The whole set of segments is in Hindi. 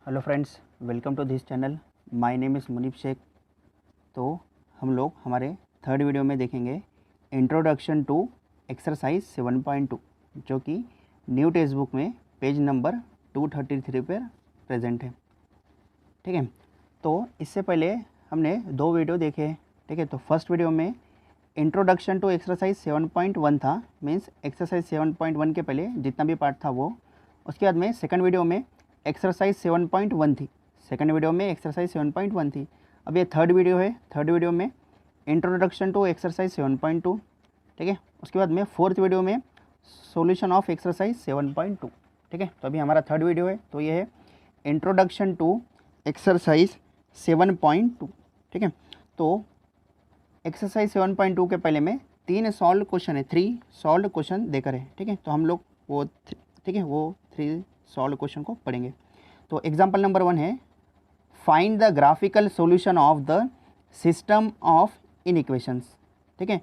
Hello friends, welcome to this channel. My name is Munib Shaikh. तो हम लोग हमारे थर्ड वीडियो में देखेंगे इंट्रोडक्शन टू एक्सरसाइज 7.2 जो कि न्यू टेक्स्ट बुक में पेज नंबर 233 पर प्रेजेंट है। ठीक है, तो इससे पहले हमने दो वीडियो देखे। ठीक है, तो फर्स्ट वीडियो में इंट्रोडक्शन टू एक्सरसाइज 7.1 था, मीन्स एक्सरसाइज 7.1 के पहले जितना भी पार्ट था वो। उसके बाद में सेकंड वीडियो में एक्सरसाइज 7.1 थी। सेकंड वीडियो में एक्सरसाइज 7.1 थी। अब ये थर्ड वीडियो है। थर्ड वीडियो में इंट्रोडक्शन टू एक्सरसाइज 7.2। ठीक है, उसके बाद में फोर्थ वीडियो में सॉल्यूशन ऑफ एक्सरसाइज 7.2। ठीक है, तो अभी हमारा थर्ड वीडियो है, तो ये है इंट्रोडक्शन टू एक्सरसाइज 7.2। ठीक है, तो एक्सरसाइज 7.2 के पहले में 3 सॉल्व क्वेश्चन है, 3 सॉल्व क्वेश्चन देकर है। ठीक है, तो हम लोग वो 3 सॉल्व क्वेश्चन को पढ़ेंगे। तो एग्जांपल नंबर 1 है, find the graphical solution of the system of inequations. ठीक है,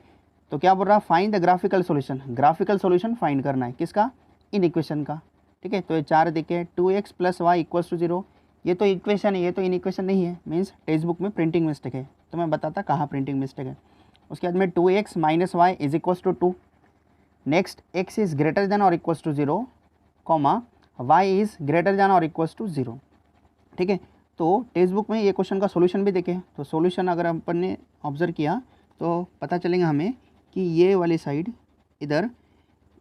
तो क्या बोल रहा है, find the graphical solution. Graphical solution फाइंड करना है, किसका? इनइक्वेशन का। ठीक है, तो ये 4 दिखे 2x + y = 0। ये तो इक्वेशन है, ये तो इनइक्वेशन नहीं है, मीन्स टेक्स्ट बुक में प्रिंटिंग मिस्टेक है। तो मैं बताता कहाँ प्रिंटिंग मिस्टेक है। उसके बाद में 2x - y = 2। Next, x is greater than और equals to 0, comma y is greater than और इक्वल्स टू 0। ठीक है, तो टेक्स्ट बुक में ये क्वेश्चन का सॉल्यूशन भी देखे। तो सॉल्यूशन अगर अपन ने ऑब्जर्व किया तो पता चलेगा हमें कि ये वाली साइड इधर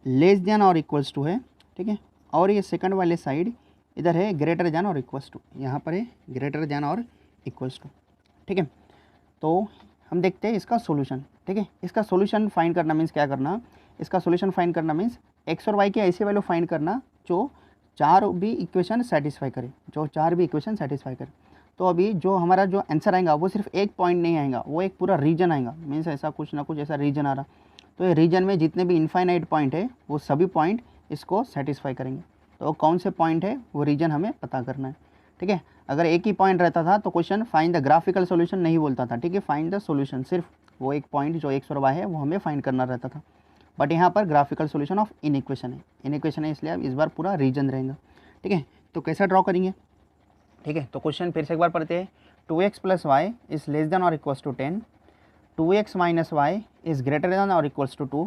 लेस देन और इक्वल्स टू है। ठीक है, और ये सेकंड वाले साइड इधर है ग्रेटर देन और इक्वल्स टू, यहाँ पर है ग्रेटर देन और इक्वल्स टू। ठीक है, तो हम देखते हैं इसका सॉल्यूशन। ठीक है, इसका सॉल्यूशन फाइंड करना मीन्स क्या करना, इसका सॉल्यूशन फाइंड करना मीन्स एक्स और वाई की ऐसी वैल्यू फाइंड करना जो चार भी इक्वेशन सेटिस्फाई करे, जो चार भी इक्वेशन सेटिस्फाई करे। तो अभी जो हमारा जो आंसर आएगा वो सिर्फ एक पॉइंट नहीं आएगा, वो एक पूरा रीजन आएगा, मीन्स ऐसा कुछ ना कुछ ऐसा रीजन आ रहा। तो ये रीजन में जितने भी इनफाइनाइट पॉइंट है वो सभी पॉइंट इसको सेटिस्फाई करेंगे। तो कौन से पॉइंट है वो रीजन हमें पता करना है। ठीक है, अगर एक ही पॉइंट रहता था तो question find the graphical solution नहीं बोलता था। ठीक है, फाइंड द सॉल्यूशन, सिर्फ वो एक पॉइंट जो एक्स और वाई है वो हमें फाइंड करना रहता था। बट यहाँ पर ग्राफिकल सॉल्यूशन ऑफ इनइक्वेशन है, इनइक्वेशन है, इसलिए अब इस बार पूरा रीजन रहेगा। ठीक है, तो कैसा ड्रॉ करेंगे। ठीक है, तो क्वेश्चन फिर से एक बार पढ़ते हैं। 2x + y is less than और equals to 10, 2x - y is greater than और equals to 2,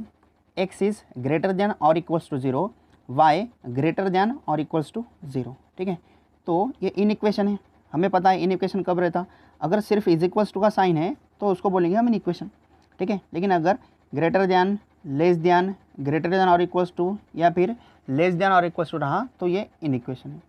x is greater than और equals to 0, y greater than और इक्वल्स टू 0। ठीक है, तो ये इनइक्वेशन है, हमें पता है इनइक्वेशन कब रहता, अगर सिर्फ इज इक्वल्स टू का साइन है तो उसको बोलेंगे हम इनइक्वेशन। ठीक है, लेकिन अगर greater than, less than, greater than और इक्वल्स टू या फिर लेस देन और इक्वल्स टू रहा तो ये इनइक्वेशन है।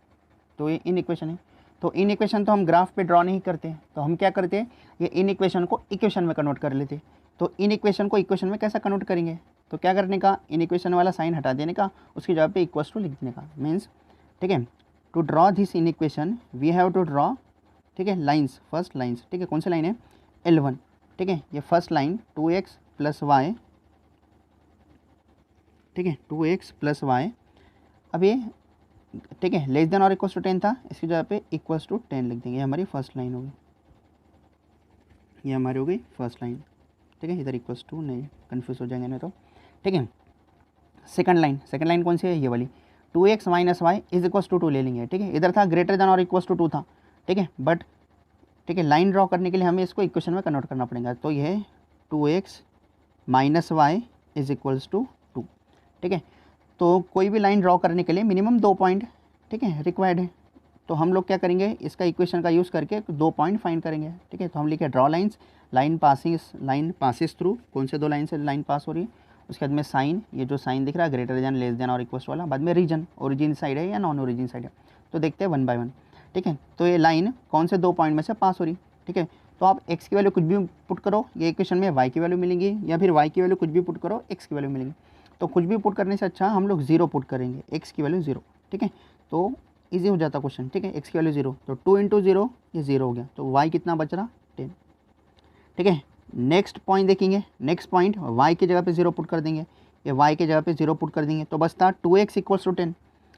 तो ये इनइक्वेशन है। तो इनइक्वेशन तो हम ग्राफ पे ड्रॉ नहीं करते, तो हम क्या करते हैं, ये इनइक्वेशन को इक्वेशन में कन्वर्ट कर लेते। तो इनइक्वेशन को इक्वेशन में कैसा कन्वर्ट करेंगे, तो क्या करने का, इनइक्वेशन वाला साइन हटा देने का, उसकी जगह पे इक्वल्स टू लिख देने का, मीन्स। ठीक है, to draw this inequation we have to draw, ठीक है, लाइन्स, फर्स्ट लाइन्स। ठीक है, कौन सी लाइन है, L1। ठीक है, ये फर्स्ट लाइन 2x + y। ठीक है, 2x + y। अब ये ठीक है लेस देन और इक्वल्स टू 10 था, इसकी जगह पे इक्वल्स टू 10 लिख देंगे, ये हमारी फर्स्ट लाइन होगी, ये हमारी हो गई फर्स्ट लाइन। ठीक है, इधर इक्वल्स टू नहीं, कन्फ्यूज हो जाएंगे नहीं तो। ठीक है, सेकंड लाइन कौन सी है, ये वाली 2x - y is equals to 2 ले लेंगे। ठीक है, इधर था ग्रेटर देन और इक्वल्स टू 2 था। ठीक है, बट ठीक है लाइन ड्रॉ करने के लिए हमें इसको इक्वेशन में कन्वर्ट करना पड़ेगा। तो ये है 2x - y is equals to 2। ठीक है, तो कोई भी लाइन ड्रॉ करने के लिए मिनिमम 2 पॉइंट, ठीक है, रिक्वायर्ड है। तो हम लोग क्या करेंगे, इसका इक्वेशन का यूज़ करके 2 पॉइंट फाइंड करेंगे। ठीक है, तो हम लिखे draw lines, line passes through, कौन से 2 लाइन से लाइन पास हो रही है। उसके बाद में साइन, ये जो साइन दिख रहा है ग्रेटर देन, लेस देन और इक्वल्स वाला। बाद में रीजन, ओरिजिन साइड है या नॉन ओरिजिन साइड है, तो देखते हैं 1 बाय 1। ठीक है, तो ये लाइन कौन से 2 पॉइंट में से पास हो रही। ठीक है, तो आप x की वैल्यू कुछ भी पुट करो, ये इक्वेशन में y की वैल्यू मिलेंगी, या फिर y की वैल्यू कुछ भी पुट करो, x की वैल्यू मिलेंगी। तो कुछ भी पुट करने से अच्छा हम लोग 0 पुट करेंगे, x की वैल्यू 0। ठीक है, तो ईजी हो जाता क्वेश्चन। ठीक है, x की वैल्यू 0, तो 2 × 0 ये 0 हो गया, तो y कितना बच रहा, 10। ठीक है, नेक्स्ट पॉइंट देखेंगे, नेक्स्ट पॉइंट y की जगह पे 0 पुट कर देंगे, ये y की जगह पे 0 पुट कर देंगे, तो बचता 2x = 10,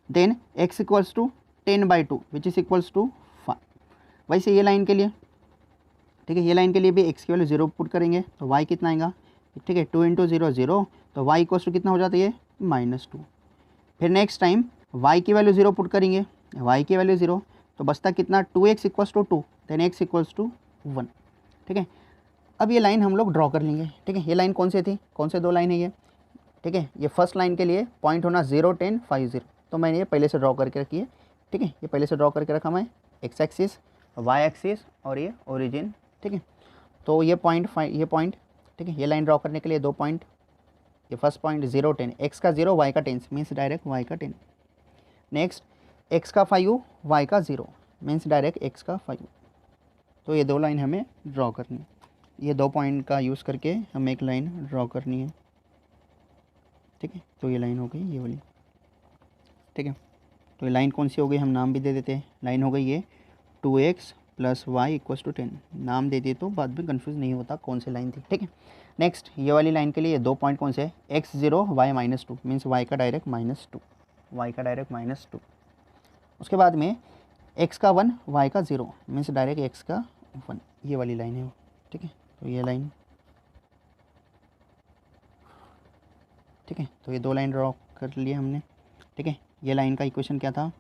then x = 10/2 which is equals to 5। वैसे ये लाइन के लिए, ठीक है, ये लाइन के लिए भी x की वैल्यू 0 पुट करेंगे, तो y कितना आएगा, ठीक है, 2 × 0 0, तो y = कितना हो जाता है, ये -2। फिर नेक्स्ट टाइम y की वैल्यू 0 पुट करेंगे, y की वैल्यू 0, तो बचता कितना 2x equals to 2, then x equals to 1। ठीक है, अब ये लाइन हम लोग ड्रॉ कर लेंगे। ठीक है, ये लाइन कौन सी थी, कौन से दो लाइन है ये। ठीक है, ये फर्स्ट लाइन के लिए पॉइंट होना 0 10 5 0, तो मैंने ये पहले से ड्रॉ करके रखी है। ठीक है, ये पहले से ड्रॉ करके रखा मैं, एक्स एक्सिस, वाई एक्सिस और ये ओरिजिन। ठीक है, तो ये पॉइंट ये पॉइंट, ठीक है, ये लाइन ड्रॉ करने के लिए 2 पॉइंट, ये फर्स्ट पॉइंट 0 10, एक्स का 0 वाई का 10 मीन्स डायरेक्ट वाई का 10। नेक्स्ट एक्स का 5 वाई का 0 मीन्स डायरेक्ट एक्स का 5। तो ये दो लाइन हमें ड्रॉ करनी है, ये 2 पॉइंट का यूज़ करके हमें एक लाइन ड्रॉ करनी है। ठीक है, तो ये लाइन हो गई ये वाली। ठीक है, तो ये लाइन कौन सी हो गई, हम नाम भी दे देते हैं। लाइन हो गई ये 2x plus Y equals to 10, नाम दे दिए तो बाद में कन्फ्यूज़ नहीं होता कौन सी लाइन थी। ठीक है, नेक्स्ट ये वाली लाइन के लिए 2 पॉइंट कौन से है, x0 y -2 मीन्स y का डायरेक्ट -2, y का डायरेक्ट -2। उसके बाद में x का 1 y का 0 मीन्स डायरेक्ट x का 1, ये वाली लाइन है वो। ठीक है, तो ये लाइन, ठीक है, तो ये दो लाइन ड्रॉ कर लिए हमने। ठीक है, ये लाइन का इक्वेशन क्या था,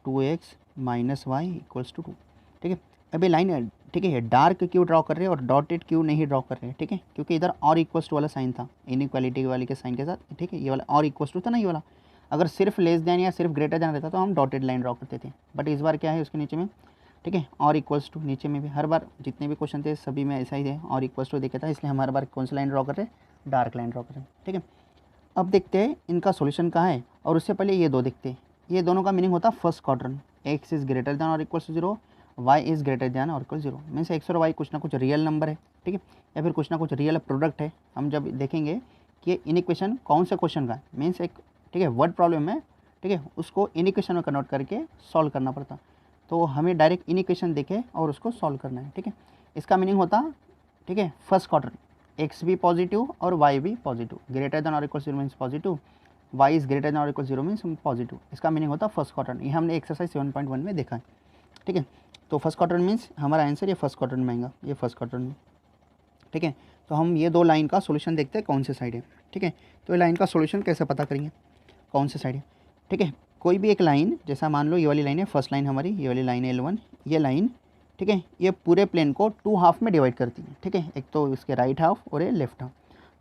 2x - y इक्वल्स टू 2। ठीक है, अब ये लाइन, ठीक है, डार्क क्यों ड्रॉ कर रहे हैं और डॉटेड क्यों नहीं ड्रॉ कर रहे हैं। ठीक है, क्योंकि इधर और इक्वल्स टू वाला साइन था, इनइक्वालिटी वाली के साइन के साथ। ठीक है, ये वाला और इक्वल्स टू था ना, ये वाला अगर सिर्फ लेस देन या सिर्फ ग्रेटर देन रहता तो हम डॉटेड लाइन ड्रॉ करते थे, बट इस बार क्या है उसके नीचे में, ठीक है, और इक्वल्स टू, नीचे में भी हर बार जितने भी क्वेश्चन थे सभी में ऐसा ही थे, और इक्वल्स टू देखा था, इसलिए हम हर बार कौन सी लाइन ड्रॉ कर रहे हैं, डार्क लाइन ड्रॉ कर रहे हैं। ठीक है, अब देखते हैं इनका सॉल्यूशन कहाँ है, और उससे पहले ये दो देखते हैं। ये दोनों का मीनिंग होता है first quadrant, X is greater than और equals to 0, Y is greater than और इक्वल 0, मीन्स एक्स और वाई कुछ ना कुछ रियल नंबर है। ठीक है, या फिर कुछ ना कुछ रियल प्रोडक्ट है। हम जब देखेंगे कि इन इक्वेशन कौन से क्वेश्चन का मीन्स एक, ठीक है, वर्ड प्रॉब्लम है, ठीक है, उसको इन इक्वेशन में कन्वर्ट करके सॉल्व करना पड़ता, तो हमें डायरेक्ट इन इक्वेशन देखे और उसको सॉल्व करना है। ठीक है, इसका मीनिंग होता, ठीक है, फर्स्ट क्वाड्रेंट, एक्स भी पॉजिटिव और वाई भी पॉजिटिव, ग्रेटर देन और equal 0 means positive, y is greater than और इक्वल 0 मीन्स पॉजिटिव। इसका मीनिंग होता है फर्स्ट क्वाड्रेंट। ये हमने एक्सरसाइज 7.1 में देखा है। ठीक है, तो फर्स्ट क्वाड्रेंट मीन्स हमारा आंसर ये फर्स्ट क्वाड्रेंट में आएगा, ये फर्स्ट क्वाड्रेंट में। ठीक है, तो हम ये दो लाइन का सोल्यूशन देखते हैं कौन से साइड है। ठीक है, तो ये लाइन का सोल्यूशन कैसे पता करेंगे, कौन से साइड है। ठीक है, कोई भी एक लाइन, जैसा मान लो ये वाली लाइन है, फर्स्ट लाइन हमारी, ये वाली लाइन है L1, ये लाइन, ठीक है, ये पूरे प्लेन को 2 हाफ में डिवाइड करती है। ठीक है, एक तो इसके राइट हाफ और ये लेफ्ट हाफ।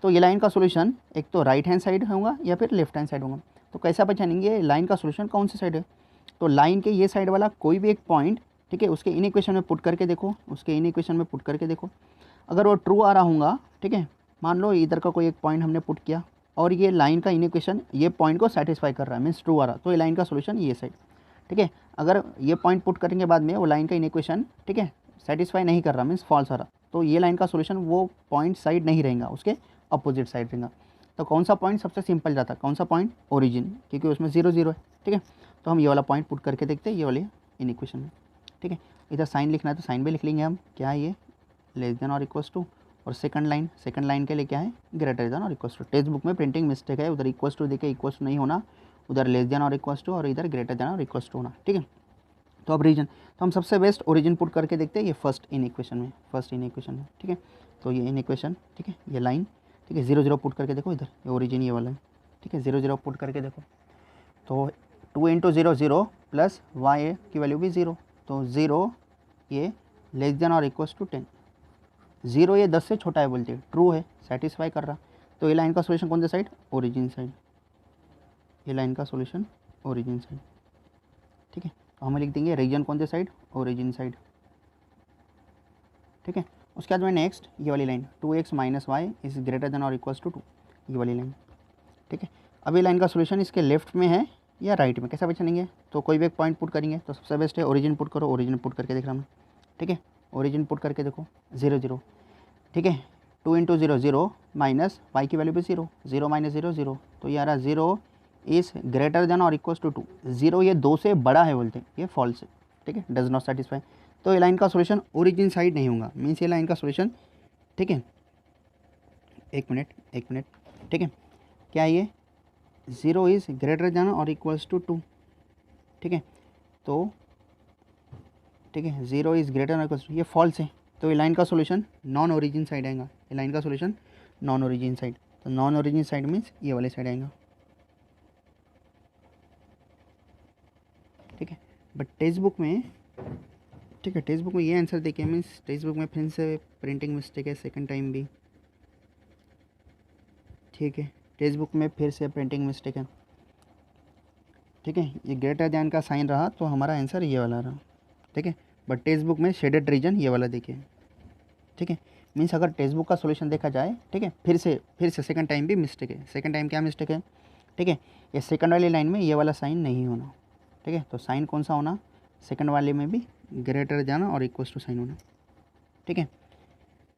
तो ये लाइन का सोल्यूशन एक तो राइट हैंड साइड होगा या फिर लेफ्ट हैंड साइड होगा। तो कैसा पहचानेंगे लाइन का सोल्यूशन कौन से साइड है, तो लाइन के ये साइड वाला कोई भी एक पॉइंट, ठीक है, उसके इन इक्वेशन में पुट करके देखो, उसके इन इक्वेशन में पुट करके देखो, अगर वो ट्रू आ रहा होगा, ठीक है, मान लो इधर का कोई एक पॉइंट हमने पुट किया और ये लाइन का इन इक्वेशन ये पॉइंट को सेटिस्फाई कर रहा है, मीन्स ट्रू आ रहा, तो ये लाइन का सोल्यूशन ये साइड। ठीक है, अगर ये पॉइंट पुट करने के बाद में वो लाइन का इन इक्वेशन, ठीक है, सेटिस्फाई नहीं कर रहा, मीन्स फॉल्स आ रहा, तो ये लाइन का सोल्यूशन वो पॉइंट साइड नहीं रहेगा, उसके अपोजिट साइड रहेगा। तो कौन सा पॉइंट सबसे सिंपल जाता है, कौन सा पॉइंट, ओरिजिन, क्योंकि उसमें 0 0 है। ठीक है, तो हम ये वाला पॉइंट पुट करके देखते हैं ये वाले इन इक्वेशन में। ठीक है, इधर साइन लिखना है तो साइन भी लिख लेंगे हम, क्या है ये, लेस देन और इक्वल्स टू, और सेकंड लाइन के लिए क्या है, ग्रेटर देन और इक्वल्स टू। टेक्स्ट बुक में प्रिंटिंग मिस्टेक है, उधर इक्वल्स टू देखे इक्वल्स टू नहीं होना, उधर लेस देन और इक्वल्स टू और इधर ग्रेटर देन और इक्वल्स टू होना। ठीक है, तो अब रीजन, तो हम सबसे बेस्ट ओरिजिन पुट करके देखते हैं, ये फर्स्ट इन इक्वेशन में। ठीक है, तो ये इन इक्वेशन, ठीक है, ये लाइन, ठीक है, 0 0 पुट करके देखो, इधर ये ओरिजिन ये वाला है। ठीक है, 0 0 पुट करके देखो, तो 2 × 0 0 प्लस वाई की वैल्यू भी 0, तो 0 ये लेस देन और इक्वल्स टू 10, 0 ये 10 से छोटा है बोलते हैं, ट्रू है, सेटिस्फाई कर रहा। तो ये लाइन का सोल्यूशन कौन सा साइड, ओरिजिन साइड, ये लाइन का सोल्यूशन ओरिजिन साइड। ठीक है, तो हम लिख देंगे रीजन कौन से साइड, ओरिजिन साइड। ठीक है, उसके बाद में नेक्स्ट ये वाली line 2x - y is greater than और इक्वल्स टू 2, ये वाली लाइन। ठीक है, अब ये लाइन का सोल्यूशन इसके लेफ्ट में है या राइट में, कैसा पहचानेंगे, तो कोई भी एक पॉइंट पुट करेंगे, तो सबसे बेस्ट है ओरिजिन पुट करो, ओरिजिन पुट करके देख रहा मैं। ठीक है, ओरिजिन पुट करके देखो 0 0, ठीक है, 2 × 0 0 माइनस वाई की वैल्यू भी 0 0 - 0 0, तो ये आ रहा 0 इज़ ग्रेटर देन और इक्वल्स टू 2, 0 ये 2 से बड़ा है बोलते हैं, ये फॉल्स है। ठीक है, डज नॉट सेटिस्फाई, तो ये लाइन का सोल्यूशन ओरिजिन साइड नहीं होगा, मीन्स ये लाइन का सोल्यूशन, ठीक है, एक मिनट, ठीक है, क्या ये 0 इज़ ग्रेटर देन और इक्वल्स टू 2। ठीक है, तो ठीक है, 0 इज़ ग्रेटर और इक्वल्स टू, ये फॉल्स है, तो ये लाइन का सोल्यूशन नॉन ओरिजिन साइड आएगा, ये लाइन का सोल्यूशन नॉन ओरिजिन साइड, तो नॉन ओरिजिन साइड मीन्स ये वाले साइड आएगा। ठीक है, बट टेक्स्ट बुक में ठीक है, टेक्स्ट बुक में ये आंसर देखिए, मीन्स टेक्स्ट बुक में फिर से प्रिंटिंग मिस्टेक है सेकंड टाइम भी। ठीक है, टेक्स्ट बुक में फिर से प्रिंटिंग मिस्टेक है। ठीक है, ये ग्रेटर दैन का साइन रहा तो हमारा आंसर ये वाला रहा। ठीक है, बट टेक्स्ट बुक में शेडेड रीजन ये वाला देखिए। ठीक है, मीन्स अगर टेक्स्ट बुक का सॉल्यूशन देखा जाए, ठीक है, फिर से सेकंड टाइम भी मिस्टेक है। सेकंड टाइम क्या मिस्टेक है? ठीक है, ये सेकंड वाली लाइन में ये वाला साइन नहीं होना। ठीक है, तो साइन कौन सा होना? सेकंड वाले में भी ग्रेटर जाना और इक्वल्स टू साइन होना। ठीक है,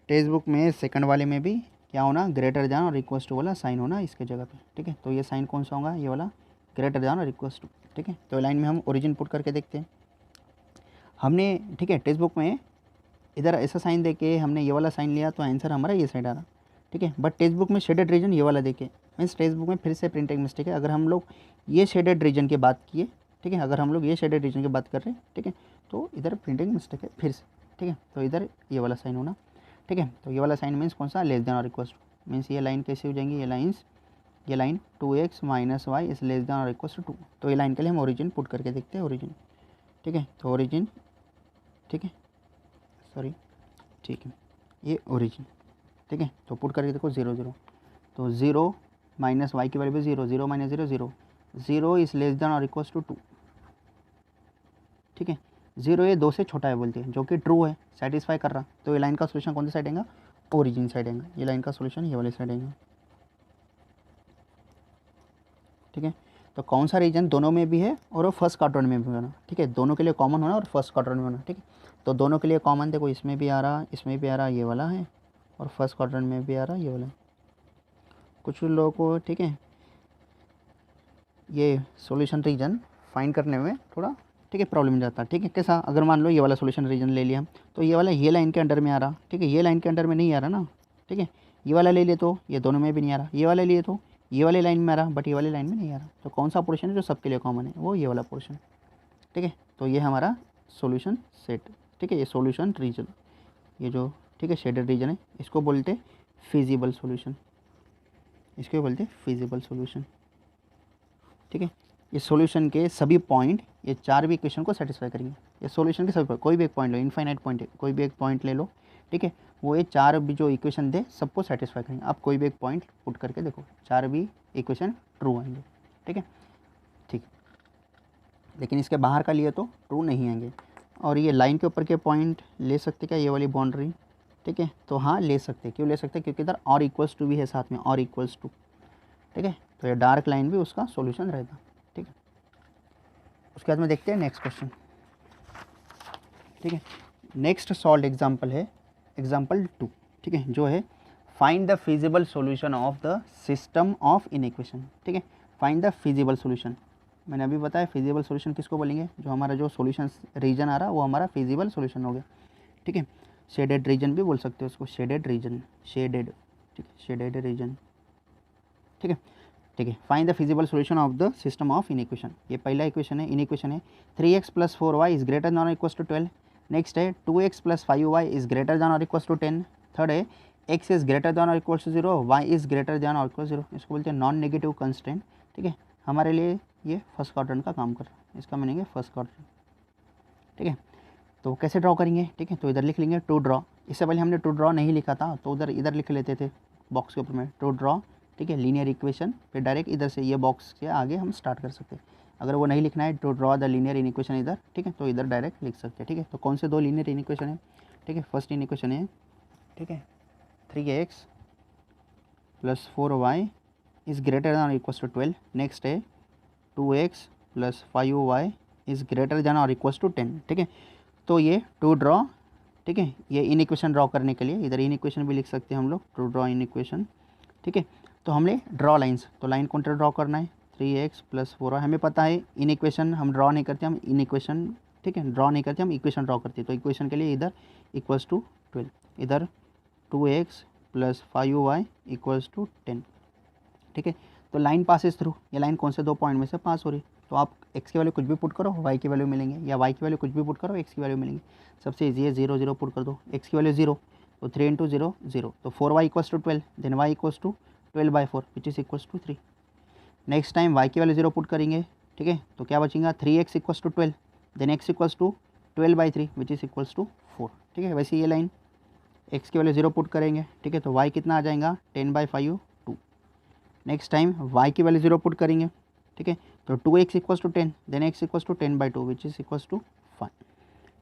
टेक्स्ट बुक में सेकंड वाले में भी क्या होना? ग्रेटर जान और इक्वल्स टू वाला साइन होना इसके जगह पे। ठीक है, तो ये साइन कौन सा होगा? ये वाला ग्रेटर जान और इक्वल्स टू। ठीक है, तो लाइन में हम ओरिजिन पुट करके देखते हैं हमने। ठीक है, टेक्स्ट बुक में इधर ऐसा साइन देके हमने ये वाला साइन लिया तो आंसर हमारा ये साइड आ रहा। ठीक है, बट टेक्स्ट बुक में शेडेड रीजन ये वाला देखे, मीन्स टेक्स्ट बुक में फिर से प्रिंटिंग मिस्टेक है। अगर हम लोग ये शेडेड रीजन की बात किए, ठीक है, अगर हम लोग ये शेडेड रीजन की बात कर रहे हैं, ठीक है, तो इधर प्रिंटिंग मिस्टेक है फिर से। ठीक है, तो इधर ये वाला साइन होना। ठीक है, तो ये वाला साइन मीन्स कौन सा? लेस देन और इक्वल्स टू। मीन्स ये लाइन कैसे हो जाएंगी? ये line 2x - y is less than और इक्वल्स टू 2। तो ये लाइन के लिए हम ओरिजिन पुट करके देखते हैं, ओरिजिन। ठीक है, तो ओरिजिन, ठीक है, सॉरी, ठीक है, ये ओरिजिन। ठीक है, तो पुट करके देखो 0 0, तो 0 माइनस वाई की वैल्यू भी 0, 0 माइनस 0 0, 0 इज लेस देन और इक्वल्स टू 2। ठीक है, 0 ये 2 से छोटा है बोलते हैं, जो कि ट्रू है, सेटिस्फाई कर रहा। तो ये लाइन का सोल्यूशन कौन सा साइड आएगा? ओरिजिन साइड आएगा। ये लाइन का सोल्यूशन ये वाले साइड आएगा। ठीक है, तो कौन सा रीजन दोनों में भी है और वो फर्स्ट क्वाड्रेंट में भी होना। ठीक है, दोनों के लिए कॉमन होना और फर्स्ट क्वाड्रेंट में होना। ठीक है, तो दोनों के लिए कॉमन देखो, इसमें भी आ रहा, इसमें भी आ रहा, ये वाला है, और फर्स्ट क्वाड्रेंट में भी आ रहा, ये वाला है। कुछ लोगों को, ठीक है, ये सॉल्यूशन रीजन फाइंड करने में थोड़ा, ठीक है, प्रॉब्लम जाता है। ठीक है, कैसा? अगर मान लो ये वाला सॉल्यूशन रीजन ले लिया, तो ये वाला ये लाइन के अंडर में आ रहा। ठीक है, ये लाइन के अंडर में नहीं आ रहा ना। ठीक है, ये वाला ले लिए तो ये दोनों में भी नहीं आ रहा, ये वाला लिए तो ये वाले लाइन में आ रहा, बट ये वाले लाइन में नहीं आ रहा। तो कौन सा पोर्शन है जो सबके लिए कॉमन है? वो ये वाला पोर्शन। ठीक है, तो ये हमारा सॉल्यूशन सेट। ठीक है, ये सॉल्यूशन रीजन, ये जो, ठीक है, शेडेड रीजन है, इसको बोलते फिजिबल सॉल्यूशन, इसको बोलते फिजिबल सॉल्यूशन। ठीक है, ये सॉल्यूशन के सभी पॉइंट, ये 4 भी इक्वेशन को सेटिस्फाई करेंगे। ये सॉल्यूशन के सभी पॉइंट, कोई भी एक पॉइंट लो, इनफाइनाइट पॉइंट है, कोई भी एक पॉइंट ले लो। ठीक है, वो ये 4 भी जो इक्वेशन दे सबको सेटिस्फाई करेंगे। आप कोई भी एक पॉइंट पुट करके देखो, 4 भी इक्वेशन ट्रू आएंगे। ठीक है, ठीक, लेकिन इसके बाहर का लिए तो ट्रू नहीं आएंगे। और ये लाइन के ऊपर के पॉइंट ले सकते क्या? ये वाली बाउंड्री। ठीक है, तो हाँ ले सकते। क्यों ले सकते? क्योंकि इधर और इक्वल्स टू भी है साथ में, और इक्वल्स टू। ठीक है, तो ये डार्क लाइन भी उसका सॉल्यूशन रहेगा। ठीक है, उसके बाद में देखते हैं नेक्स्ट क्वेश्चन। ठीक है, नेक्स्ट सॉल्व एग्जाम्पल है एग्जाम्पल 2। ठीक है, जो है find the feasible solution of the system of inequation. ठीक है, फाइंड द फिजिबल सॉल्यूशन, मैंने अभी बताया फिजिबल सॉल्यूशन किसको बोलेंगे? जो हमारा जो सॉल्यूशन रीजन आ रहा है वो हमारा फिजिबल सॉल्यूशन हो गया। ठीक है, शेडेड रीजन भी बोल सकते हो उसको, शेडेड रीजन, शेडेड, ठीक है, शेडेड रीजन। ठीक है, ठीक है, find the feasible solution of the system of inequation. ये पहला इक्वेशन है, इनइक्वेशन है 3x + 4y is greater than और इक्वल टू 12। नेक्स्ट है 2x + 5y is greater than और इक्वल टू 10। थर्ड है x इज ग्रेटर देन और equal to 0, y is greater than और इक्वल 0। इसको बोलते हैं नॉन नेगेटिव कंस्ट्रेंट। ठीक है, हमारे लिए ये फर्स्ट क्वाड्रेंट का काम कर रहा है, इसका मीनिंग है फर्स्ट क्वाड्रेंट। ठीक है, तो कैसे ड्रॉ करेंगे? ठीक है, तो इधर लिख लेंगे टू ड्रॉ। इससे पहले हमने टू ड्रॉ नहीं लिखा था, तो उधर इधर लिख लेते थे बॉक्स के ऊपर में टू ड्रॉ। ठीक है, लीनियर इक्वेशन, फिर डायरेक्ट इधर से ये बॉक्स के आगे हम स्टार्ट कर सकते हैं। अगर वो नहीं लिखना है to draw the linear equation इधर, ठीक है, तो इधर डायरेक्ट लिख सकते हैं। ठीक है, तो कौन से 2 लीनियर इक्वेशन है? ठीक है, फर्स्ट इक्वेशन है, ठीक है, 3x + 4y is greater than और इक्वल टू 12। नेक्स्ट है 2x + 5y is greater than और इक्वल टू 10। ठीक है, तो ये टू ड्रॉ, ठीक है, ये इक्वेशन ड्रॉ करने के लिए इधर इक्वेशन भी लिख सकते हैं हम लोग, टू ड्रॉ इक्वेशन। ठीक है, तो हमने ड्रॉ लाइंस, तो लाइन कौन सा ड्रॉ करना है? 3x + 4y। हमें पता है इक्वेशन हम ड्रॉ नहीं करते, हम इक्वेशन, ठीक है, ड्रॉ नहीं करते, हम इक्वेशन ड्रॉ करते हैं। तो इक्वेशन के लिए इधर इक्वल्स टू 12, इधर 2x + 5y इक्वल्स टू 10। ठीक है, तो लाइन पासेस थ्रू, ये लाइन कौन से 2 पॉइंट में से पास हो रही? तो आप x की वैल्यू कुछ भी पुट करो, y की वैल्यू मिलेंगे, या y की वैल्यू कुछ भी पुट करो, x की वैल्यू मिलेंगी। सबसे ईजी है 0 0 पुट कर दो, x की वैल्यू 0, तो 3 × 0 0, तो 4y equals to 12, then y equals to 12/4 which is equals to 3। Next time y की वैल्यू 0 पुट करेंगे, ठीक है, तो क्या बचेगा? 3x equals to 12, then x equals to 12/3 which is equals to 4। ठीक है, वैसे ये लाइन x की वैल्यू 0 पुट करेंगे। ठीक है, तो y कितना आ जाएगा 10/5 2। नेक्स्ट टाइम y की वैल्यू 0 पुट करेंगे। ठीक है, तो 2x equals to 10, then x equals to 10/2 which is equals to 5।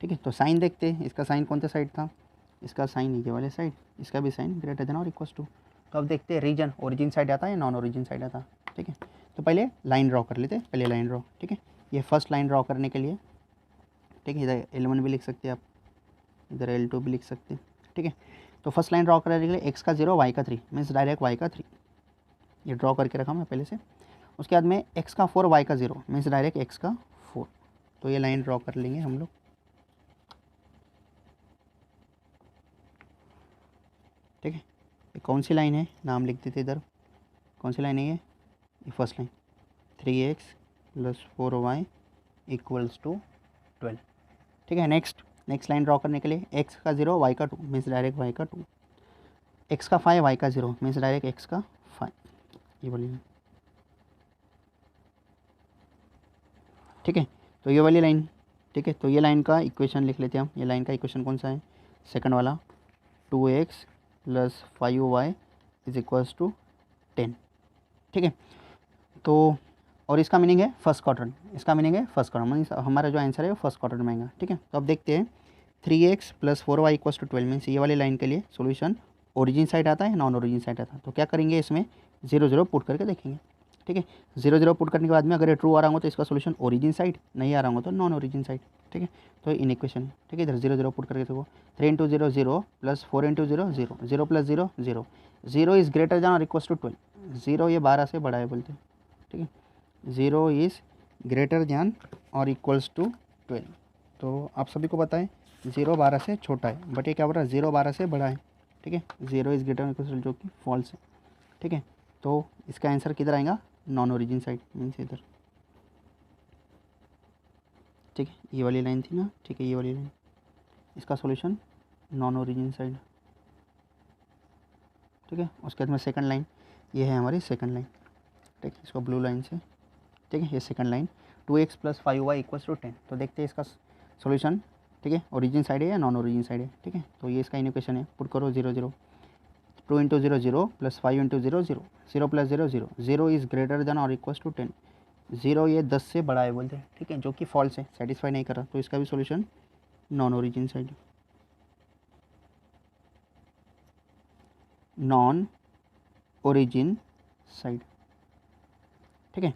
ठीक है, तो साइन देखते हैं, इसका साइन कौन सा साइड था, इसका साइन ये वाले साइड, इसका भी साइन ग्रेटर देन और इक्वल्स टू। तो अब देखते हैं रीजन ओरिजिन साइड आता है या नॉन ओरिजिन साइड आता है। ठीक है, तो पहले लाइन ड्रॉ कर लेते हैं, पहले लाइन ड्रॉ। ठीक है, ये फर्स्ट लाइन ड्रॉ करने के लिए, ठीक है, इधर L1 भी लिख सकते हैं आप, इधर L2 भी लिख सकते हैं। ठीक है, तो फर्स्ट लाइन ड्रॉ करने के लिए x का 0 y का 3 मीन्स डायरेक्ट y का 3 ये ड्रॉ करके रखा मैं पहले से। उसके बाद में x का 4 y का 0 मीन्स डायरेक्ट x का 4। तो ये लाइन ड्रॉ कर लेंगे हम लोग। ठीक है, ये कौन सी लाइन है, नाम लिख देते इधर, कौन सी लाइन है ये first line 3x + 4y equals to 12। ठीक है, नेक्स्ट लाइन ड्रॉ करने के लिए x का 0 y का 2 मीन्स डायरेक्ट y का 2, x का 5 y का 0 मीन्स डायरेक्ट x का 5, ये बोलिए। ठीक है, तो ये वाली लाइन, ठीक है, तो ये लाइन का इक्वेशन लिख लेते हैं हम। ये लाइन का इक्वेशन कौन सा है, सेकंड वाला 2x + 5y is equals to 10। ठीक है, तो और इसका मीनिंग है फर्स्ट क्वाड्रेंट, इसका मीनिंग है फर्स्ट क्वाड्रेंट, मीन्स हमारा जो आंसर है वो फर्स्ट क्वाड्रेंट में आएगा। ठीक है, तो अब देखते हैं 3x + 4y equals to 12 means ये वाली लाइन के लिए सॉल्यूशन ओरिजिन साइड आता है नॉन ओरिजिन साइड आता है। तो क्या करेंगे, इसमें 0 0 पुट करके देखेंगे। ठीक है, 0 0 पुट करने के बाद में अगर ये ट्रू आ रहा हो तो इसका सॉल्यूशन ओरिजिन साइड, नहीं आ रहा हो तो नॉन ओरिजिन साइड। ठीक है, तो इन इक्वेशन, ठीक है, इधर 0 0 पुट करके देखो, 3 × 0 0 + 4 × 0 0, 0 + 0 0, 0 इज़ ग्रेटर देन और इक्वल्स टू 12, 0 ये 12 से बड़ा है बोलते हैं। ठीक है, 0 इज़ ग्रेटर देन और इक्वल्स टू 12। तो आप सभी को पता है 0 12 से छोटा है, बट ये क्या बोल रहा है 0 12 से बड़ा है। ठीक है, 0 इज़ ग्रेटर इक्वल्स टू, जो कि फॉल्स है। ठीक है, तो इसका आंसर किधर आएगा, नॉन ओरिजिन साइड मीन्स इधर। ठीक है, ये वाली लाइन थी ना, ठीक है, ये वाली लाइन, इसका सॉल्यूशन नॉन ओरिजिन साइड। ठीक है, उसके बाद में सेकंड लाइन, ये है हमारी सेकंड लाइन। ठीक है, इसको ब्लू लाइन से, ठीक है, ये second line 2x + 5y equals to 10। तो देखते हैं इसका सॉल्यूशन, ठीक है, ओरिजिन साइड है या नॉन ओरिजिन साइड है। ठीक है, तो ये इसका इक्वेशन है, पुट करो 0 0, 2 × 0 0 + 5 × 0 0, 0 + 0 0, 0 इज़ ग्रेटर देन और इक्वल्स टू 10, 0 ये 10 से बड़ा है बोलते हैं। ठीक है, जो कि फॉल्स है, सेटिस्फाई नहीं कर रहा, तो इसका भी solution non origin side, non origin side. ठीक है,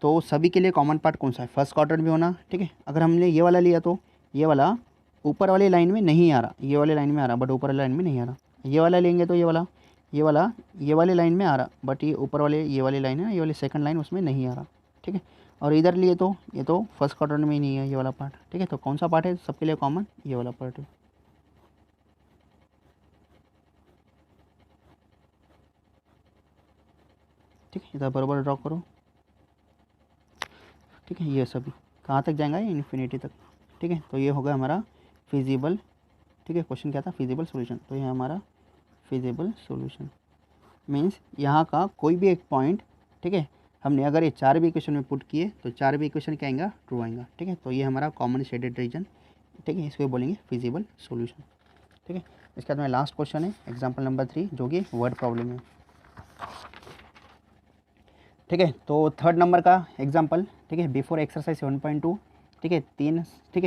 तो सभी के लिए कॉमन पार्ट कौन सा है, फर्स्ट क्वाड्रेंट भी होना। ठीक है, अगर हमने ये वाला लिया तो ये वाला ऊपर वाली लाइन में नहीं आ रहा, ये वाली लाइन में आ रहा बट ऊपर वाली लाइन में नहीं आ रहा। ये वाला लेंगे तो ये वाली लाइन में आ रहा, बट ये ऊपर वाले ये वाली लाइन है ना, ये वाली सेकंड लाइन उसमें नहीं आ रहा। ठीक है, और इधर लिए तो ये तो फर्स्ट क्वाड्रेंट में ही नहीं है ये वाला पार्ट। ठीक है, तो कौन सा पार्ट है सबके लिए कॉमन, ये वाला पार्ट है। ठीक है, इधर बराबर ड्रॉ करो। ठीक है, ये सभी कहाँ तक जाएगा, ये इन्फिनिटी तक। ठीक है, तो ये होगा हमारा फिजिबल, ठीक है, क्वेश्चन क्या था, फिजिबल सॉल्यूशन। तो ये हमारा फिजिबल सॉल्यूशन मीन्स यहाँ का कोई भी एक पॉइंट, ठीक है, हमने अगर ये 4 भी इक्वेशन में पुट किए तो 4 भी इक्वेशन क्या आएगा, ट्रू आएगा। ठीक है, तो ये हमारा कॉमन शेडेड रीजन, ठीक है, इसको बोलेंगे फिजिबल सॉल्यूशन। ठीक है, इसके बाद में लास्ट क्वेश्चन है एग्जाम्पल नंबर 3, जो कि वर्ड प्रॉब्लम है। ठीक है, तो थर्ड नंबर का एग्जाम्पल, ठीक है, बिफोर एक्सरसाइज 7.2, ठीक है,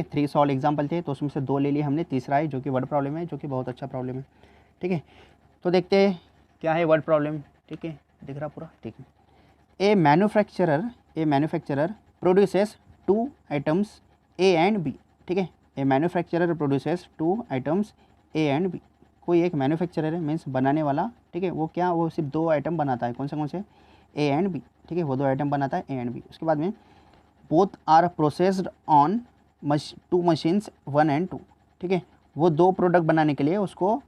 3 सॉल्व एग्जाम्पल थे, तो उसमें से 2 ले लिए हमने, तीसरा है जो कि वर्ड प्रॉब्लम है, जो कि बहुत अच्छा प्रॉब्लम है। ठीक है, तो देखते हैं क्या है वर्ड प्रॉब्लम। ठीक है, दिख रहा पूरा, ठीक है। A manufacturer produces 2 items A and B. ठीक है, a manufacturer produces 2 items A and B. कोई एक मैन्युफैक्चरर है मीन्स बनाने वाला, ठीक है, वो वो सिर्फ 2 आइटम बनाता है, कौन से ए एंड बी। ठीक है, वो 2 आइटम बनाता है ए एंड बी। उसके बाद में both are processed on 2 machines 1 and 2। ठीक है, वो 2 प्रोडक्ट बनाने के लिए उसको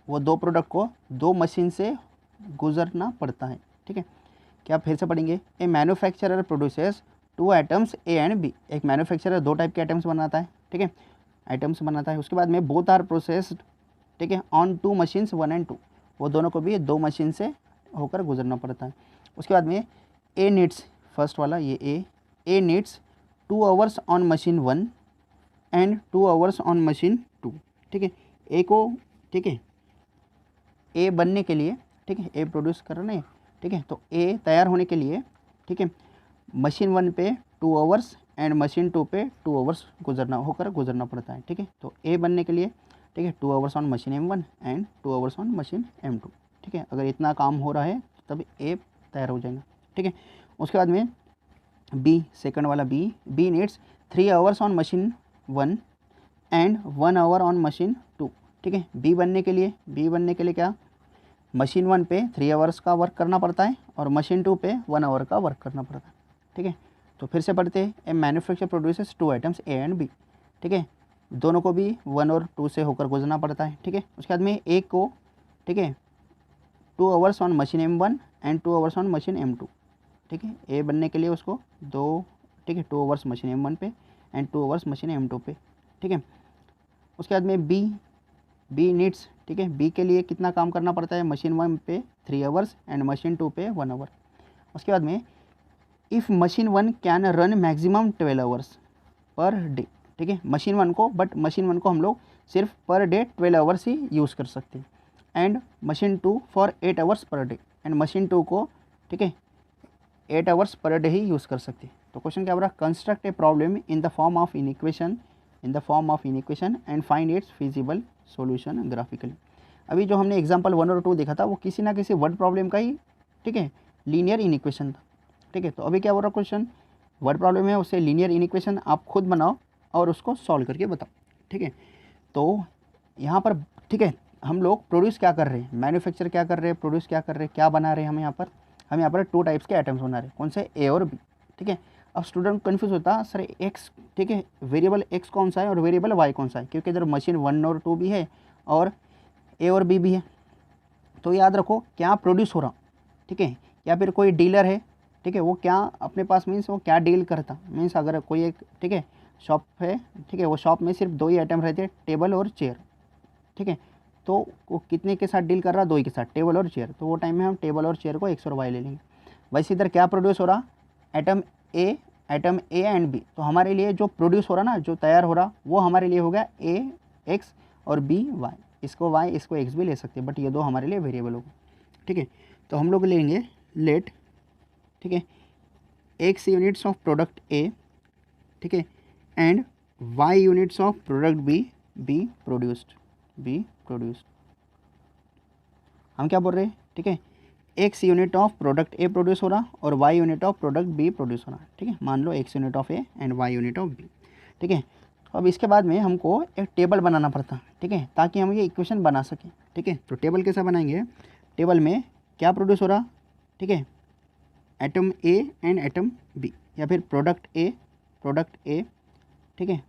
वो 2 प्रोडक्ट को 2 मशीन से गुजरना पड़ता है। ठीक है, क्या फिर से पढ़ेंगे, a manufacturer produces 2 items A and B. एक मैन्युफैक्चरर 2 टाइप के आइटम्स बनाता है। ठीक है, आइटम्स बनाता है। उसके बाद में बोथ आर प्रोसेस्ड, ठीक है, ऑन 2 मशीन्स 1 and 2, वो दोनों को भी 2 मशीन से होकर गुजरना पड़ता है। उसके बाद में ए नीड्स, फर्स्ट वाला ये A needs 2 hours on machine 1 and 2 hours on machine 2। ठीक है, ए को, ठीक है, ए बनने के लिए, ठीक है, ए प्रोड्यूस कर रहे हैं, ठीक है, तो ए तैयार होने के लिए, ठीक है, मशीन 1 पे 2 आवर्स एंड मशीन 2 पे 2 आवर्स गुजरना पड़ता है। ठीक है, तो ए बनने के लिए, ठीक है, 2 hours on machine M1 and 2 hours on machine M2। ठीक है, अगर इतना काम हो रहा है तब ए तैयार हो जाएगा। ठीक है, उसके बाद में बी, सेकंड वाला B needs 3 hours on machine 1 and 1 hour on machine 2। ठीक है, बी बनने के लिए क्या, मशीन 1 पे 3 आवर्स का वर्क करना पड़ता है और मशीन 2 पे 1 आवर का वर्क करना पड़ता है। ठीक है, तो फिर से पढ़ते हैं, a manufacturer produces 2 items A and B. ठीक है, दोनों को भी 1 और 2 से होकर गुजरना पड़ता है। ठीक है, उसके बाद में ए को, ठीक है, 2 hours on machine M1 and 2 hours on machine M2। ठीक है, ए बनने के लिए उसको 2, ठीक है, 2 आवर्स मशीन M1 पे एंड 2 आवर्स मशीन M2 पे। ठीक है, उसके बाद में बी नीड्स, ठीक है, बी के लिए कितना काम करना पड़ता है, मशीन 1 पे 3 आवर्स एंड मशीन 2 पे 1 आवर। उसके बाद में if machine 1 can run maximum 12 hours per day. ठीक है, मशीन 1 को, बट मशीन 1 को हम लोग सिर्फ पर डे 12 आवर्स ही यूज़ कर सकते हैं and machine 2 for 8 hours per day and machine 2 को, ठीक है, 8 आवर्स पर डे ही यूज़ कर सकते हैं। तो क्वेश्चन क्या बोल रहा है, construct a problem in the form of inequation and find its feasible solution graphically. अभी जो हमने एग्जांपल 1 और 2 देखा था वो किसी ना किसी वर्ड प्रॉब्लम का ही, ठीक है, लीनियर इनइक्वेशन था। ठीक है, तो अभी क्या बोल रहा क्वेश्चन, वर्ड प्रॉब्लम है, उससे लीनियर इनइक्वेशन आप खुद बनाओ और उसको सॉल्व करके बताओ। ठीक है, तो यहाँ पर, ठीक है, हम लोग प्रोड्यूस क्या कर रहे हैं, मैन्युफैक्चर क्या कर रहे हैं, प्रोड्यूस क्या कर रहे हैं, क्या बना रहे हैं, हम यहाँ पर 2 टाइप्स के आइटम्स बना रहे हैं, कौन से, ए और बी। ठीक है, अब स्टूडेंट कन्फ्यूज होता सर एक्स, ठीक है, वेरिएबल एक्स कौन सा है और वेरिएबल वाई कौन सा है, क्योंकि इधर मशीन 1 और 2 भी है और ए और बी भी है। तो याद रखो क्या प्रोड्यूस हो रहा, ठीक है, या फिर कोई डीलर है, ठीक है, वो क्या अपने पास मीन्स वो क्या डील करता, मीन्स अगर कोई एक, ठीक है, शॉप है, ठीक है, वो शॉप में सिर्फ 2 ही आइटम रहते हैं, टेबल और चेयर। ठीक है, तो वो कितने के साथ डील कर रहा, 2 ही के साथ, टेबल और चेयर। तो वो टाइम में हम टेबल और चेयर को एक्स और वाई ले लेंगे। वैसे इधर क्या प्रोड्यूस हो रहा, आइटम ए एंड बी। तो हमारे लिए जो प्रोड्यूस हो रहा ना, जो तैयार हो रहा, वो हमारे लिए हो गया ए एक्स और बी वाई। इसको वाई, इसको एक्स भी ले सकते हैं, बट ये 2 हमारे लिए वेरिएबल होगा। ठीक है, तो हम लोग लेंगे लेट, ठीक है, X units of product A, ठीक है, and Y units of product B produced. हम क्या बोल रहे हैं, ठीक है, X unit of product A produce हो रहा और Y unit of product B produce हो रहा। ठीक है, मान लो X unit of A and Y unit of B. ठीक है, तो अब इसके बाद में हमको एक टेबल बनाना पड़ता, ठीक है, ताकि हम ये इक्वेशन बना सकें। ठीक है, तो टेबल कैसा बनाएंगे, टेबल में क्या प्रोड्यूस हो रहा, ठीक है, atom A and atom B, या फिर प्रोडक्ट ए, ठीक है,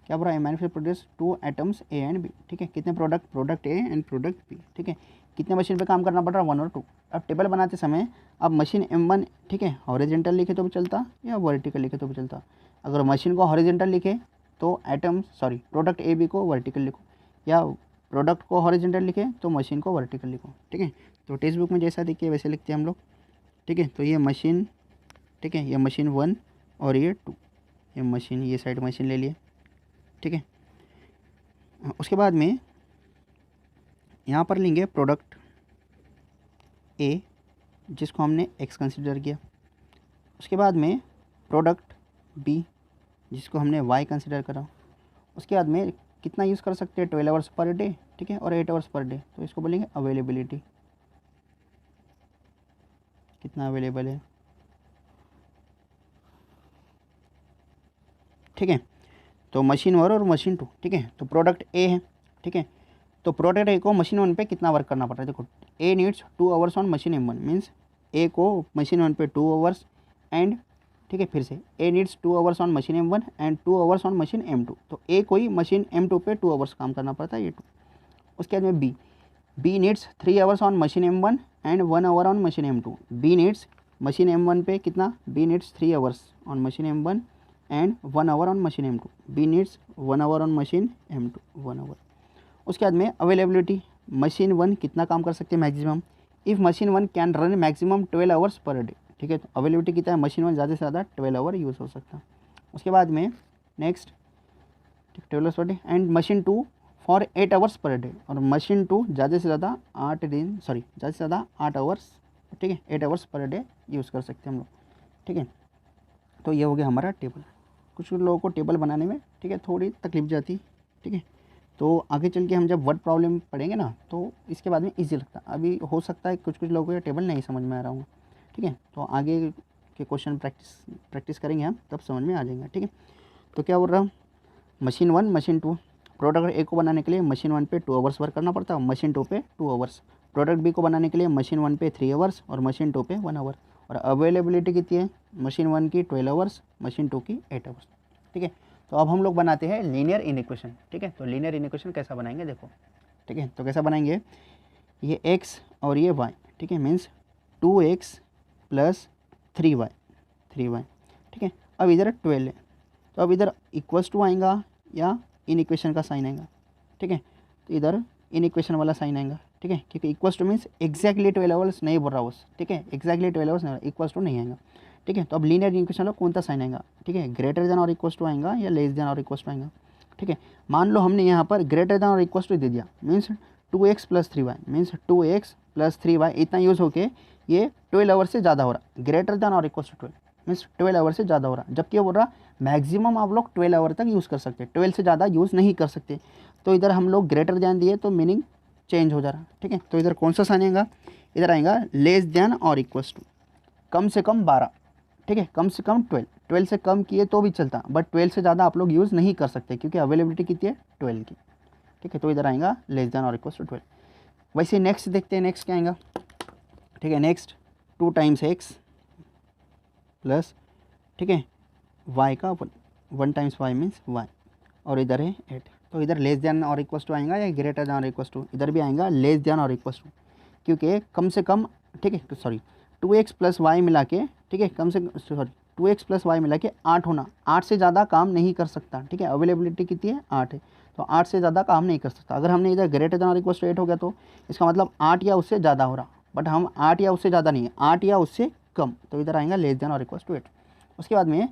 क्या बोल रहा है, manufacture produce 2 atoms A and B. ठीक है, कितने product A and product B. ठीक है, कितने मशीन पे काम करना पड़ रहा है, 1 और 2। अब टेबल बनाते समय अब मशीन M1, ठीक है, हॉरिजॉन्टल लिखे तो भी चलता या वर्टिकल लिखे तो भी चलता। अगर मशीन को हॉरिजॉन्टल लिखे तो प्रोडक्ट ए बी को वर्टिकल लिखो, या प्रोडक्ट को हॉरिजॉन्टल लिखे तो मशीन को वर्टिकल लिखो। ठीक है, तो टेक्स्ट बुक में जैसा देखिए वैसे लिखते हैं हम लोग। ठीक है, तो ये मशीन, ठीक है, ये मशीन 1 और ये 2, ये मशीन, ये साइड मशीन ले लिए। ठीक है, उसके बाद में यहाँ पर लेंगे प्रोडक्ट ए, जिसको हमने एक्स कंसिडर किया। उसके बाद में प्रोडक्ट बी, जिसको हमने वाई कंसिडर करा। उसके बाद में कितना यूज़ कर सकते हैं, 12 आवर्स पर डे, ठीक है, और 8 आवर्स पर डे। तो इसको बोलेंगे अवेलेबिलिटी, कितना अवेलेबल है। ठीक है, तो मशीन 1 और मशीन 2, ठीक है, तो प्रोडक्ट ए है। ठीक है, तो प्रोडक्ट ए को मशीन 1 पे कितना वर्क करना पड़ रहा है, देखो, A needs 2 hours on machine M1, means A को मशीन 1 पे 2 आवर्स एंड, ठीक है, फिर से A needs 2 hours on machine M1 and 2 hours on machine M2। तो ए को ही मशीन M2 पे 2 आवर्स काम करना पड़ता है, ये 2। उसके बाद में B needs 3 hours on machine M1 and 1 hour on machine M2। B needs machine M1 पे कितना, B needs 3 hours on machine M1 and 1 hour on machine M2। B needs 1 hour on machine M2, 1 hour. उसके बाद में अवेलेबिलिटी, मशीन 1 कितना काम कर सकते हैं maximum, if machine 1 can run maximum 12 hours per day. ठीक है, तो अवेलेबिलिटी कितना है, मशीन 1 ज़्यादा से ज़्यादा 12 आवर यूज़ हो सकता है। उसके बाद में नेक्स्ट ठीक 12 hours per day and machine 2 for 8 hours per day, और मशीन 2 ज़्यादा से ज़्यादा 8 आवर्स, ठीक है 8 आवर्स पर डे यूज़ कर सकते हैं हम लोग, ठीक है। तो ये हो गया हमारा टेबल। कुछ लोगों को टेबल बनाने में, ठीक है, थोड़ी तकलीफ जाती, ठीक है। तो आगे चल के हम जब वर्ड प्रॉब्लम पढ़ेंगे ना तो इसके बाद में ईजी लगता है। अभी हो सकता है कुछ लोगों को ये टेबल नहीं समझ में आ रहा होगा, ठीक है। तो आगे के क्वेश्चन प्रैक्टिस करेंगे हम, तब समझ में आ जाएगा, ठीक है। तो क्या बोल रहा हूँ, मशीन 1 मशीन 2, प्रोडक्ट ए को बनाने के लिए मशीन 1 पे 2 आवर्स वर्क करना पड़ता है, मशीन 2 पे 2 आवर्स। प्रोडक्ट बी को बनाने के लिए मशीन 1 पे 3 आवर्स और मशीन 2 पे 1 आवर। और अवेलेबिलिटी कितनी है, मशीन 1 की 12 आवर्स, मशीन 2 की 8 आवर्स, ठीक है। तो अब हम लोग बनाते हैं लीनियर इनइक्वेशन, ठीक है। तो लीनियर इनइक्वेशन कैसा बनाएंगे देखो, ठीक है। तो कैसा बनाएंगे, ये x और ये y, ठीक है, मीन्स 2x प्लस 3y, ठीक है। अब इधर 12 है, तो अब इधर इक्वल्स टू आएगा या इन इक्वेशन का साइन आएगा, ठीक है। तो इधर इन इक्वेशन वाला साइन आएगा, ठीक है, क्योंकि equals two means exactly 12 hours नहीं बोल रहा उस, ठीक है, एक्जैक्टली 12 आवर्स नहीं, इक्वल्स टू नहीं आएगा, ठीक है। तो अब लीनियर इक्वेशन में कौन सा साइन आएगा, ठीक है, ग्रेटर देन और इक्वल्स टू आएगा या लेस देन और इक्वल्स टू आएगा, ठीक है। मान लो हमने यहाँ पर ग्रेटर देन और इक्वल्स टू दे दिया, means 2x plus 3y, means 2x plus 3y इतना यूज़ होके ये 12 आवर्स से ज़्यादा हो रहा, ग्रेटर देन और इक्वल्स टू 12 मीन्स 12 आवर से ज़्यादा हो रहा, जबकि ये बोल रहा मैक्सिमम आप लोग 12 आवर तक यूज़ कर सकते हैं, 12 से ज़्यादा यूज़ नहीं कर सकते। तो इधर हम लोग ग्रेटर देन दिए तो मीनिंग चेंज हो जा रहा, ठीक है। तो इधर कौन सा साइन आएगा, इधर आएगा लेस देन और इक्वल्स टू, कम से कम 12, ठीक है, कम से कम 12 से कम किए तो भी चलता, बट 12 से ज़्यादा आप लोग यूज़ नहीं कर सकते क्योंकि अवेलेबिलिटी कितनी है 12 की, ठीक है। तो इधर आएगा लेस देन और इक्वल्स टू 12। वैसे नेक्स्ट देखते हैं, नेक्स्ट क्या आएगा, ठीक है। नेक्स्ट 2 टाइम्स x प्लस, ठीक है, y का 1 टाइम्स y मीन्स y, और इधर है 8। तो इधर लेस देन और इक्वल्स टू आएगा या ग्रेटर देन और इक्वल्स टू, इधर भी आएगा लेस देन और इक्वल्स टू, क्योंकि कम से कम, ठीक है, सॉरी 2x प्लस वाई मिला के, ठीक है, कम से सॉरी 2x प्लस वाई मिला के 8 होना, 8 से ज़्यादा काम नहीं कर सकता, ठीक है। अवेलेबिलिटी कितनी है 8 है, तो 8 से ज़्यादा काम नहीं कर सकता। अगर हमने इधर ग्रेटर देन और इक्वल्स टू 8 हो गया तो इसका मतलब 8 या उससे ज़्यादा हो रहा, बट हम 8 या उससे ज़्यादा नहीं है, 8 या उससे कम, तो इधर आएगा लेस देन और इक्वल्स टू 8। उसके बाद में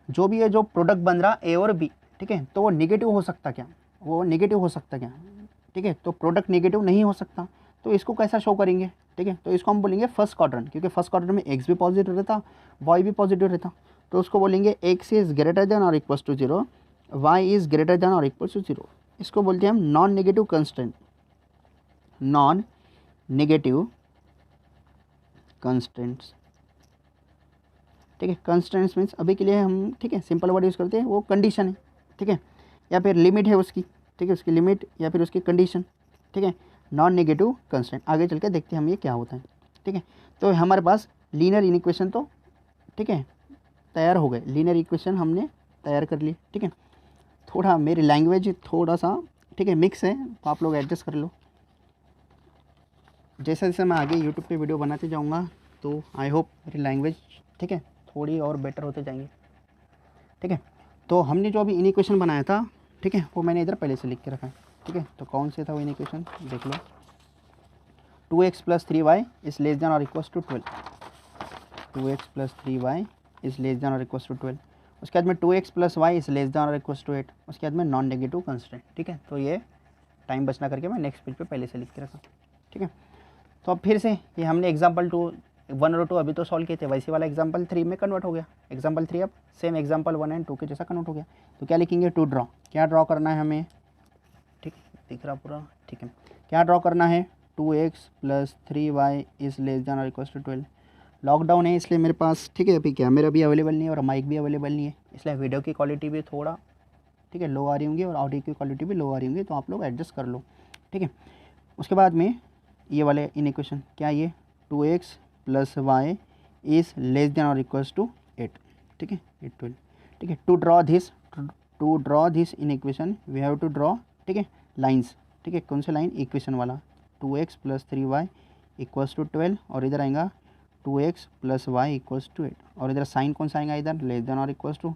जो भी है जो प्रोडक्ट बन रहा ए और बी, ठीक है, तो वो निगेटिव हो सकता क्या, वो निगेटिव हो सकता क्या, ठीक है। तो प्रोडक्ट निगेटिव नहीं हो सकता, तो इसको कैसा शो करेंगे, ठीक है। तो इसको हम बोलेंगे फर्स्ट क्वाड्रेंट, क्योंकि फर्स्ट क्वाड्रेंट में एक्स भी पॉजिटिव रहता, वाई भी पॉजिटिव रहता, तो उसको बोलेंगे एक्स इज़ ग्रेटर देन और equals to 0, Y is greater than और इक्वल्स टू 0। इसको बोलते हैं हम non negative constant, non negative constants, ठीक है। कंस्टेंट्स मीन्स अभी के लिए हम, ठीक है, सिंपल वर्ड यूज़ करते हैं, वो कंडीशन है, ठीक है, या फिर लिमिट है उसकी, ठीक है, उसकी लिमिट या फिर उसकी कंडीशन, ठीक है, नॉन नेगेटिव कंस्टेंट। आगे चल के देखते हैं हम ये क्या होता है, ठीक है। तो हमारे पास लीनियर इक्वेशन तो, ठीक है, तैयार हो गए, लीनियर इक्वेशन हमने तैयार कर ली, ठीक है। थोड़ा मेरी लैंग्वेज थोड़ा सा, ठीक है, मिक्स है, तो आप लोग एडजस्ट कर लो। जैसे जैसे मैं आगे यूट्यूब पे वीडियो बनाते जाऊँगा तो आई होप मेरी लैंग्वेज, ठीक है, थोड़ी और बेटर होते जाएंगे, ठीक है। तो हमने जो अभी इक्वेशन बनाया था, ठीक है, वो मैंने इधर पहले से लिख के रखा है, ठीक है। तो कौन से था वो इक्वेशन देख लो, 2x plus 3y is less than और equals to 12, 2x plus 3y is less than और इक्वल्स टू 12। उसके बाद में 2x plus Y is less than और इक्वल्स टू 8। उसके बाद में नॉन नेगेटिव कंस्टेंट, ठीक है। तो ये टाइम बचना करके मैं नेक्स्ट पेज पे पहले से लिख के रखा, ठीक है। तो अब फिर से ये हमने एग्जाम्पल 1 और 2 अभी तो सॉल्व किए थे, वैसे वाला एग्जाम्पल 3 में कन्वर्ट हो गया। एग्जाम्पल 3 अब सेम एग्जाम्पल 1 एंड 2 के जैसा कन्वर्ट हो गया। तो क्या लिखेंगे, टू ड्रॉ, क्या ड्रॉ करना है हमें, ठीक दिख रहा पूरा, ठीक है। क्या ड्रॉ करना है, 2x plus 3y is less than और इक्वल्स टू 12। लॉकडाउन है इसलिए मेरे पास, ठीक है, अभी कैमरा भी अवेलेबल नहीं है और माइक भी अवेलेबल नहीं है, इसलिए वीडियो की क्वालिटी भी थोड़ा, ठीक है, लो आ रही होंगी और ऑडियो की क्वालिटी भी लो आ रही होंगी, तो आप लोग एडजस्ट कर लो, ठीक है। उसके बाद में ये वाले इक्वेशन क्या, ये 2x plus Y is less than और इक्वल्स टू 8, ठीक है, 8 12, ठीक है। To draw this equation we have to draw, ठीक है, लाइन्स, ठीक है। कौन से लाइन, इक्वेशन वाला, 2x plus 3y equals to 12, और इधर आएगा 2x plus Y equals to 8, और इधर साइन कौन सा आएगा, इधर लेस देन और इक्वल्स टू,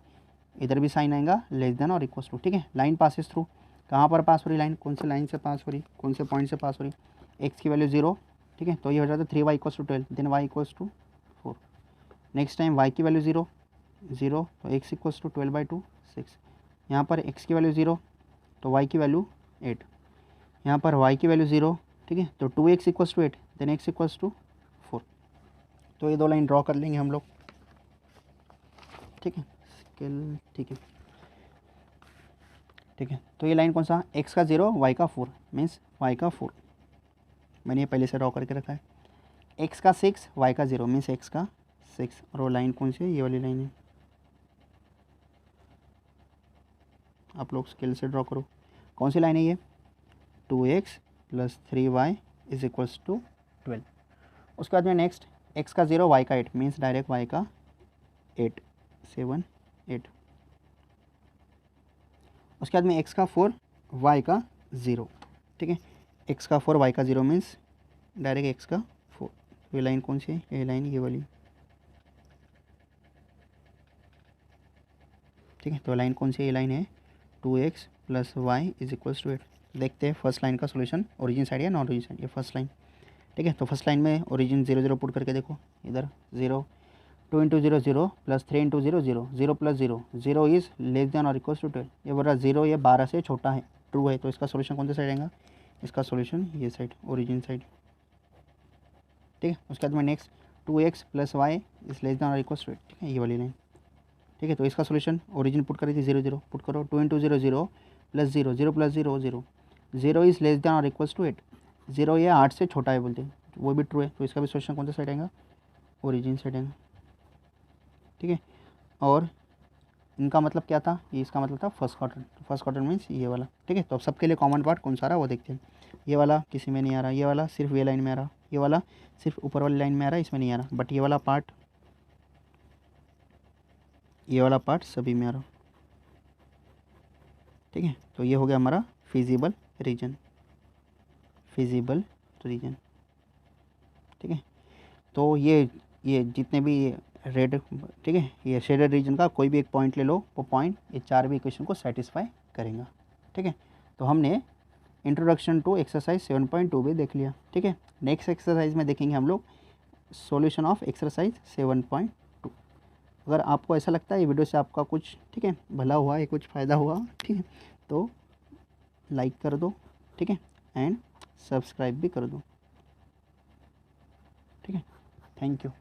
इधर भी साइन आएगा लेस देन और इक्वल्स टू, ठीक है। लाइन पासिस थ्रू, कहाँ पर पास हो रही लाइन, कौन से लाइन से पास हो रही, कौन से पॉइंट से पास हो रही, x की वैल्यू 0, ठीक है, तो ये हो जाता है 3y equals to 12, then y equals to 4। Next time y की वैल्यू 0, तो x इक्वल्स टू 12/2 6, यहाँ पर x की वैल्यू 0, तो y की वैल्यू 8, यहाँ पर y की वैल्यू 0, ठीक है। तो 2x equals to 8, then x equals to 4। तो ये दो लाइन ड्रॉ कर लेंगे हम लोग, ठीक है। स्केल, ठीक है, ठीक है। तो ये लाइन कौन सा, x का 0 y का 4, मीन्स y का 4, मैंने ये पहले से ड्रॉ करके रखा है। x का 6 y का 0 मीन्स x का 6, और वो लाइन कौन सी है, ये वाली लाइन है। आप लोग स्केल से ड्रॉ करो, कौन सी लाइन है ये, 2x plus 3y is equals to 12। उसके बाद में नेक्स्ट x का 0 y का 8 मीन्स डायरेक्ट y का 8, 7 8। उसके बाद में x का 4 y का 0, ठीक है। x का 4 y का 0 मीन्स डायरेक्ट x का 4। ये लाइन कौन सी है, ये लाइन ये वाली, ठीक है। तो लाइन कौन सी है, ये लाइन है 2x plus y is equals to 8। देखते हैं फर्स्ट लाइन का सोल्यूशन, ओरिजिन साइड या नॉन ओरिजिन साइड, ये फर्स्ट लाइन, ठीक है। तो फर्स्ट लाइन में ओरिजिन 0 0 पुट करके देखो, इधर 0, 2 into 0 0 plus 3 into 0 0, 0 plus 0 0 is less than और इक्वल्स टू 12। ये बोल रहा 0 ये 12 से छोटा है, ट्रू है। तो इसका सोल्यूशन कौन सा साइड आएगा, इसका सोल्यूशन ये साइड, ओरिजिन साइड, ठीक है। उसके बाद में next 2x plus y is less than और इक्वल्स टू 8, ठीक है, ये वाली लाइन, ठीक है। तो इसका सोल्यूशन ओरिजिन पुट करी थी 0 0, पुट करो 2 into 0 0 plus 0 0 plus 0 0, 0 is less than और इक्वल्स टू 8, 0 ये 8 से छोटा है बोलते हैं, वो भी ट्रू है। तो इसका भी सोल्यूशन कौन सा साइड आएगा, ओरिजिन साइड आएगा, ठीक है। और इनका मतलब क्या था, ये इसका मतलब था first quarter, first quarter means ये वाला, ठीक है। तो अब सबके लिए कॉमन पार्ट कौन सा आ रहा है वो देखते हैं। ये वाला किसी में नहीं आ रहा, ये वाला सिर्फ ये लाइन में आ रहा, ये वाला सिर्फ ऊपर वाली लाइन में आ रहा है, इसमें नहीं आ रहा, बट ये वाला पार्ट, ये वाला पार्ट सभी में आ रहा, ठीक है। तो ये हो गया हमारा फिजिबल रीजन, फिजिबल रीजन, ठीक है। तो ये जितने भी रेड, ठीक है, ये शेडेड रीजन का कोई भी एक पॉइंट ले लो, वो पॉइंट ये चार भी इक्वेशन को सेटिस्फाई करेगा, ठीक है। तो हमने इंट्रोडक्शन टू एक्सरसाइज 7.2 भी देख लिया, ठीक है। नेक्स्ट एक्सरसाइज में देखेंगे हम लोग सॉल्यूशन ऑफ एक्सरसाइज 7.2। अगर आपको ऐसा लगता है ये वीडियो से आपका कुछ, ठीक है, भला हुआ है, कुछ फ़ायदा हुआ, ठीक है, तो लाइक कर दो, ठीक है, एंड सब्सक्राइब भी कर दो, ठीक है। Thank you.